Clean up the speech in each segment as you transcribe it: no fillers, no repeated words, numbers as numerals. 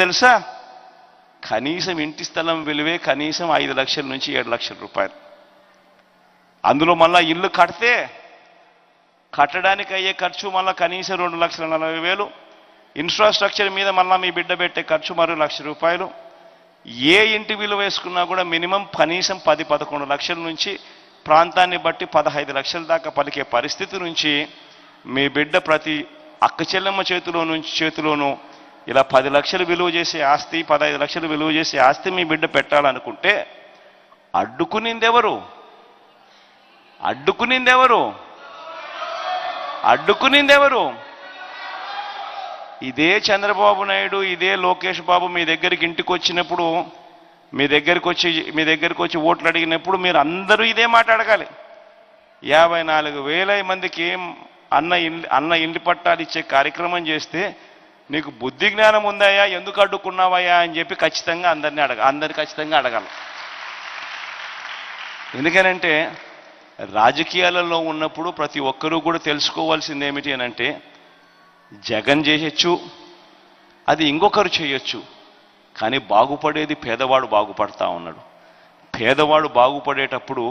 తెలుసా? కనీసం ఇంటి స్థలం విలువే కనీసం 5 లక్షల నుంచి 7 లక్షల రూపాయలు. అందులో మళ్ళా ఇల్లు కడితే కట్టడానికి అయ్యే ఖర్చు మళ్ళీ కనీసం 2,40,000. ఇన్ఫ్రాస్ట్రక్చర్ మీద మళ్ళీ మీ బిడ్డ పెట్టే ఖర్చు మరో ₹1,00,000. ఏ ఇంటి విలువ వేసుకున్నా కూడా మినిమం కనీసం 10-11 లక్షల నుంచి ప్రాంతాన్ని బట్టి 15 లక్షల దాకా పలికే పరిస్థితి నుంచి మీ బిడ్డ ప్రతి అక్క చెల్లెమ్మ చేతిలోనూ ఇలా 10 లక్షలు విలువ చేసే ఆస్తి, 15 లక్షలు విలువ చేసే ఆస్తి మీ బిడ్డ పెట్టాలనుకుంటే అడ్డుకునిందెవరు? ఇదే చంద్రబాబు నాయుడు, ఇదే లోకేష్ బాబు మీ దగ్గరికి ఇంటికి వచ్చినప్పుడు, మీ దగ్గరికి వచ్చి ఓట్లు అడిగినప్పుడు మీరు అందరూ ఇదే మాట అడగాలి. 54,000 మందికి అన్న ఇంటి పట్టాలు ఇచ్చే కార్యక్రమం చేస్తే నీకు బుద్ధి జ్ఞానం ఉందాయా, ఎందుకు అడ్డుకున్నావయ్యా అని చెప్పి ఖచ్చితంగా అందరిని ఖచ్చితంగా అడగాలి. ఎందుకనంటే రాజకీయాలలో ఉన్నప్పుడు ప్రతి ఒక్కరూ కూడా తెలుసుకోవాల్సింది ఏమిటి అనంటే, జగన్ చేయొచ్చు, అది ఇంకొకరు చేయొచ్చు, కానీ బాగుపడేది పేదవాడు బాగుపడతా ఉన్నాడు. పేదవాడు బాగుపడేటప్పుడు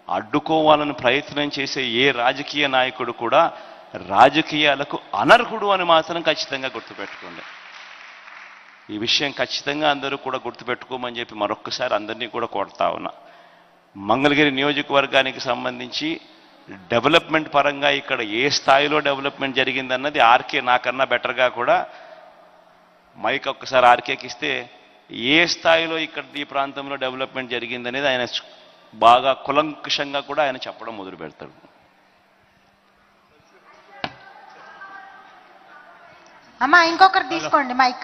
అడ్డుకోవాలని ప్రయత్నం చేసే ఏ రాజకీయ నాయకుడు కూడా రాజకీయాలకు అనర్హుడు అని మాత్రం ఖచ్చితంగా గుర్తుపెట్టుకోండి. ఈ విషయం ఖచ్చితంగా అందరూ కూడా గుర్తుపెట్టుకోమని చెప్పి మరొక్కసారి అందరినీ కూడా కోరుతా ఉన్నా. మంగళగిరి నియోజకవర్గానికి సంబంధించి డెవలప్మెంట్ పరంగా ఇక్కడ ఏ స్థాయిలో డెవలప్మెంట్ జరిగిందన్నది ఆర్కే నాకన్నా బెటర్గా కూడా మైక్ ఒక్కసారి ఆర్కేకి ఇస్తే ఏ స్థాయిలో ఇక్కడ ఈ ప్రాంతంలో డెవలప్మెంట్ జరిగిందనేది ఆయన బాగా కులంకుషంగా కూడా ఆయన చెప్పడం మొదలు పెడతాడు. అమ్మా ఇంకొకరు తీసుకోండి మైక్.